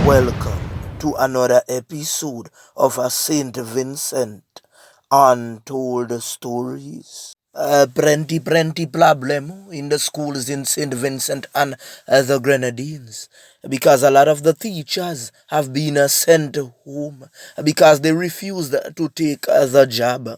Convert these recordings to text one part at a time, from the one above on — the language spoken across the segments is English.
Welcome to another episode of a St Vincent untold stories. Plenty problem in the schools in St Vincent and the Grenadines because a lot of the teachers have been sent home because they refused to take the job.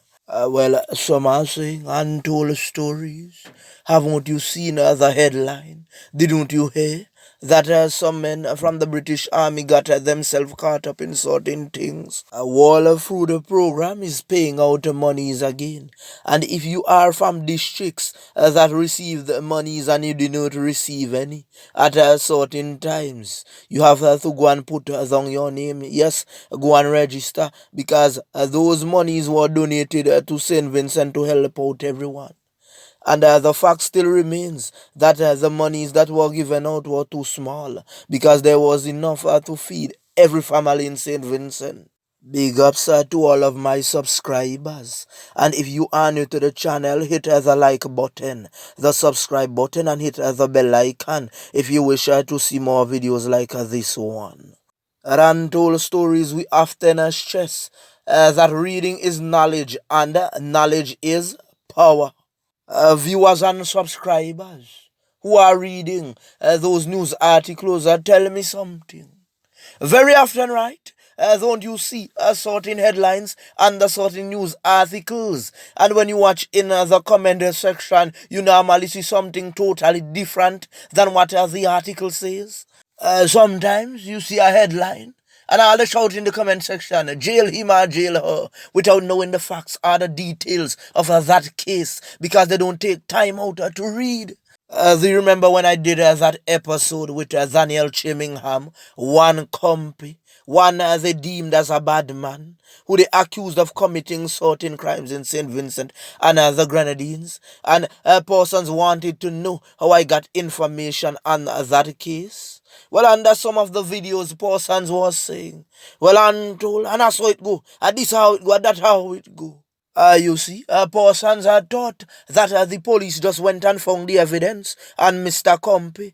Some are saying untold stories. Haven't you seen the headline? Didn't you hear that some men from the British Army got themselves caught up in certain things? A wall of food program is paying out monies again. And if you are from districts that receive the monies and you do not receive any at certain times, you have to go and put down your name. Yes, go and register because those monies were donated to St. Vincent to help out everyone. And the fact still remains that the monies that were given out were too small because there was enough to feed every family in St. Vincent. Big ups to all of my subscribers. And if you are new to the channel, hit the like button, the subscribe button, and hit the bell icon if you wish to see more videos like this one. Untold stories we often stress that reading is knowledge and knowledge is power. Viewers and subscribers who are reading those news articles tell me something. Very often, right? Don't you see certain headlines and the certain news articles? And when you watch in the comment section, you normally see something totally different than what the article says. Sometimes you see a headline and all the shout in the comment section, jail him or jail her, without knowing the facts or the details of that case because they don't take time out to read. Do you remember when I did that episode with Daniel Chimingham, one compy, one they deemed as a bad man, who they accused of committing certain crimes in St. Vincent and the Grenadines, and persons wanted to know how I got information on that case? Well, under some of the videos, persons was saying, well, untold, and that's how it go, and this how it go, and that how it go. You see, persons had thought that the police just went and found the evidence and Mr. Compy,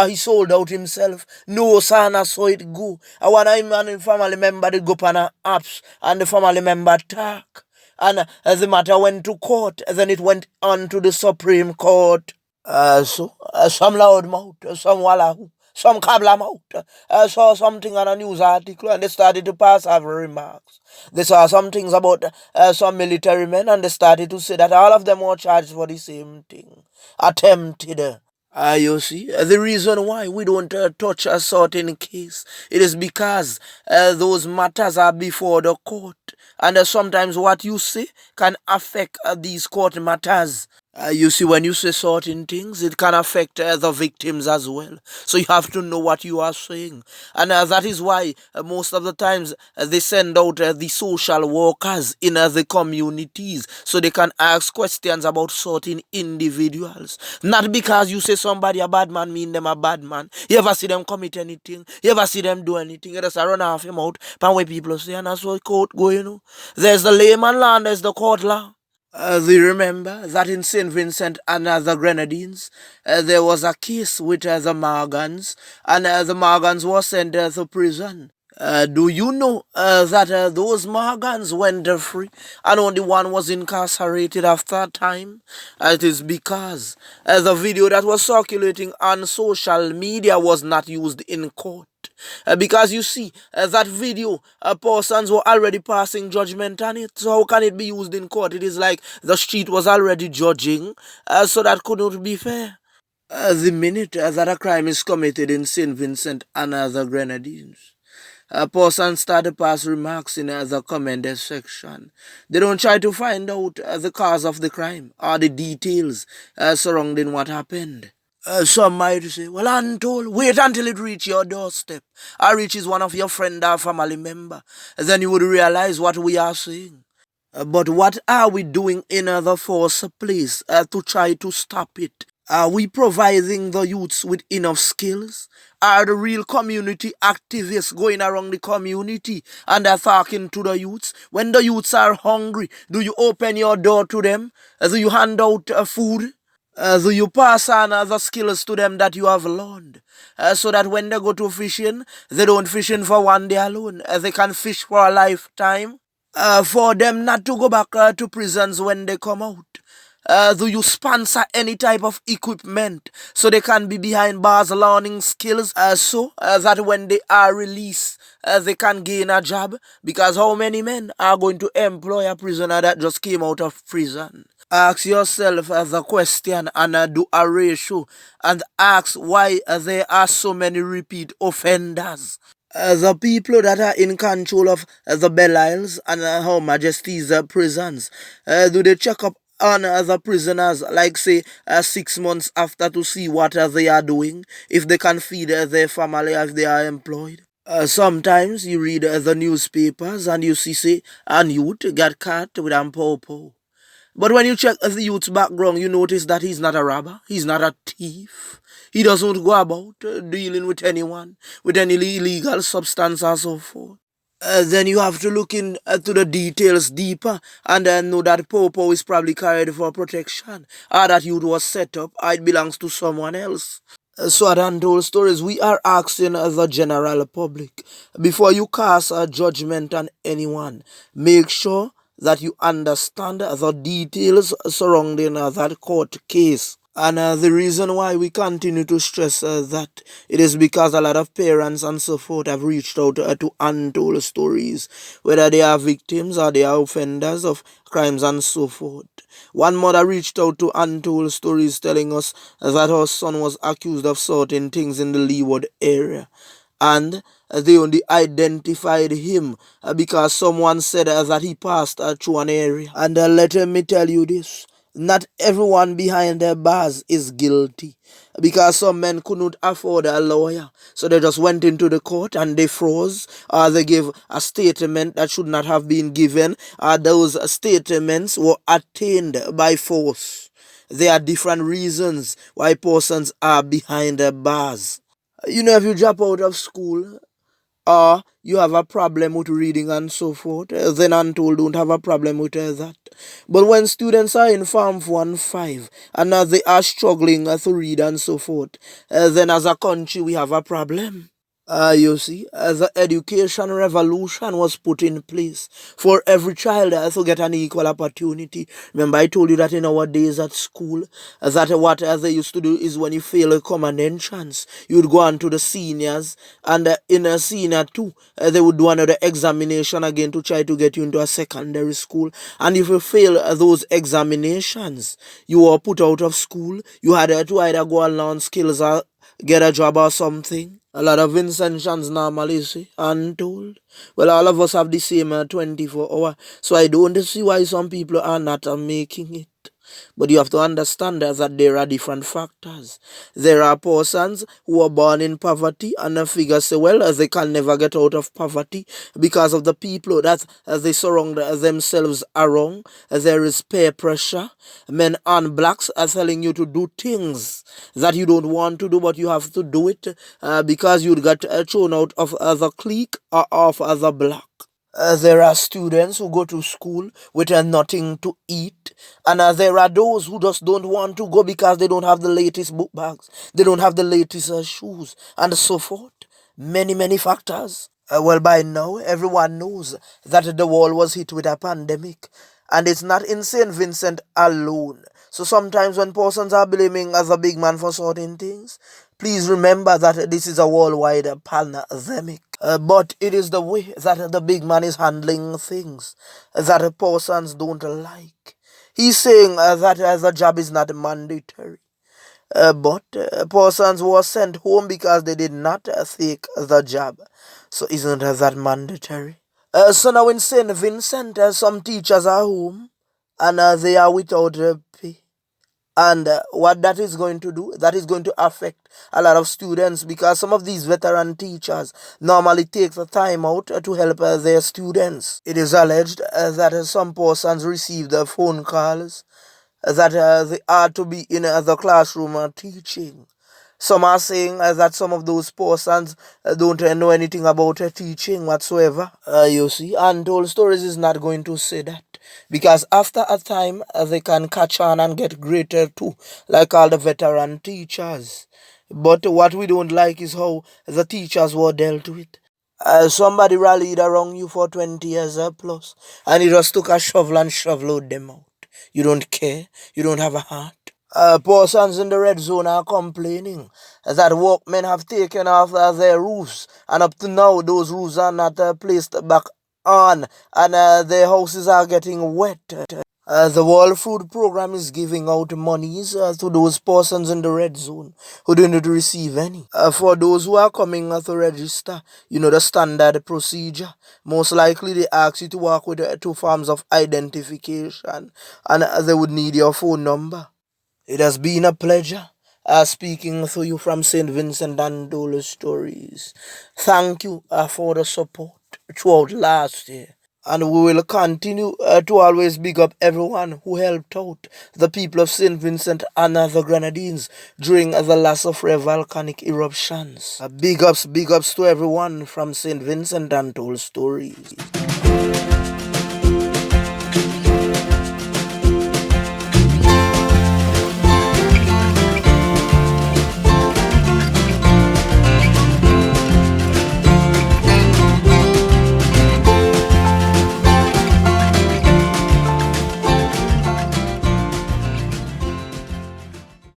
he sold out himself. No, son, I saw it go. I want him and the family member to go on apps and the family member talk. And the matter went to court, then it went on to the Supreme Court. Some loudmouth, some wallahu, some kablamouth, saw something on a news article and they started to pass over remarks. They saw some things about some military men and they started to say that all of them were charged for the same thing. Attempted. You see, the reason why we don't touch a certain case, it is because those matters are before the court. And sometimes what you say can affect these court matters. You see, when you say certain things, it can affect the victims as well. So you have to know what you are saying. And that is why most of the times they send out the social workers in the communities so they can ask questions about certain individuals. Not because you say somebody a bad man mean them a bad man. You ever see them commit anything? You ever see them do anything? You just run off your mouth. But when people say, and that's what court go, you know. There's the layman law and there's the court law. Do you remember that in St. Vincent and the Grenadines, there was a case with the Morgans, and the Morgans were sent to prison? Do you know that those Morgans went free and only one was incarcerated after a time? It is because the video that was circulating on social media was not used in court. Because you see, that video, persons were already passing judgment on it. So how can it be used in court? It is like the street was already judging, so that could not be fair. The minute that a crime is committed in St. Vincent and the Grenadines, a person start to pass remarks in the comment section. They don't try to find out the cause of the crime or the details surrounding what happened. Some might say, well, untold, wait until it reaches your doorstep or reaches one of your friend or family member. Then you would realize what we are saying. But what are we doing in the first place to try to stop it? Are we providing the youths with enough skills? Are the real community activists going around the community and they're talking to the youths? When the youths are hungry, do you open your door to them? Do you hand out food? So you pass on the skills to them that you have learned, so that when they go to fishing, they don't fishing for one day alone. They can fish for a lifetime. For them not to go back to prisons when they come out. Do you sponsor any type of equipment so they can be behind bars learning skills, so that when they are released, they can gain a job? Because how many men are going to employ a prisoner that just came out of prison? Ask yourself the question and do a ratio and ask why there are so many repeat offenders. The people that are in control of the Belials and Her Majesty's prisons, do they check up on the prisoners, like say 6 months after, to see what they are doing, if they can feed their family, if they are employed? Sometimes you read the newspapers and you see say a youth got caught with a popo. But when you check the youth's background, you notice that he's not a robber, he's not a thief. He doesn't go about dealing with anyone with any illegal substance or so forth. Then you have to look into the details deeper and then know that Popo is probably carried for protection, or that youth was set up, or it belongs to someone else. So at Untold Stories, we are asking the general public, before you cast a judgment on anyone, make sure that you understand the details surrounding that court case. And the reason why we continue to stress that, it is because a lot of parents and so forth have reached out to Untold Stories, whether they are victims or they are offenders of crimes and so forth. One mother reached out to Untold Stories telling us that her son was accused of certain things in the Leeward area, and they only identified him because someone said that he passed through an area. And let me tell you this, not everyone behind the bars is guilty, because some men couldn't afford a lawyer, so they just went into the court and they froze, or they gave a statement that should not have been given, or those statements were attained by force. There are different reasons why persons are behind the bars. If you drop out of school, or you have a problem with reading and so forth, then Untold don't have a problem with that. But when students are in Form 1-5 and they are struggling to read and so forth, then as a country we have a problem. You see, the education revolution was put in place for every child to get an equal opportunity. Remember, I told you that in our days at school, that what they used to do is when you fail a common entrance, you would go on to the seniors, and in a senior two, they would do another examination again to try to get you into a secondary school. And if you fail those examinations, you were put out of school. You had to either go and learn skills or get a job or something. A lot of Vincentians normally say untold. Well, all of us have the same 24 hour. So I don't see why some people are not making it. But you have to understand that there are different factors. There are persons who are born in poverty and figure say, well, they can never get out of poverty because of the people that they surround themselves around. There is peer pressure. Men and blacks are telling you to do things that you don't want to do, but you have to do it because you got thrown out of the clique or of the block. There are students who go to school with nothing to eat, and there are those who just don't want to go because they don't have the latest book bags, they don't have the latest shoes, and so forth. Many, many factors. Well, by now, everyone knows that the world was hit with a pandemic, and it's not in St. Vincent alone. So sometimes when persons are blaming as a big man for certain things, please remember that this is a worldwide pandemic. But it is the way that the big man is handling things that persons don't like. He's saying that the job is not mandatory. But persons were sent home because they did not take the job. So isn't that mandatory? So now in St. Vincent, some teachers are home and they are without pay. And what that is going to do, that is going to affect a lot of students, because some of these veteran teachers normally take the time out to help their students. It is alleged that some persons received phone calls that they are to be in the classroom teaching. Some are saying that some of those persons don't know anything about teaching whatsoever. You see, Untold Stories is not going to say that. because after a time they can catch on and get greater too, like all the veteran teachers. But what we don't like is how the teachers were dealt with. Somebody rallied around you for 20 years or plus, and you just took a shovel and shoveled them out. You don't care. You don't have a heart. Persons in the red zone are complaining that workmen have taken off their roofs, and up to now those roofs are not placed back on, and their houses are getting wet. The World Food Program is giving out monies to those persons in the red zone who didn't receive any. For those who are coming to register, you know the standard procedure. Most likely they ask you to work with two forms of identification, and they would need your phone number. It has been a pleasure speaking to you from St. Vincent and Dole Stories. Thank you for the support throughout last year. And we will continue to always big up everyone who helped out the people of St. Vincent and the Grenadines during the last of rare volcanic eruptions. Big ups to everyone from St. Vincent and Told Stories.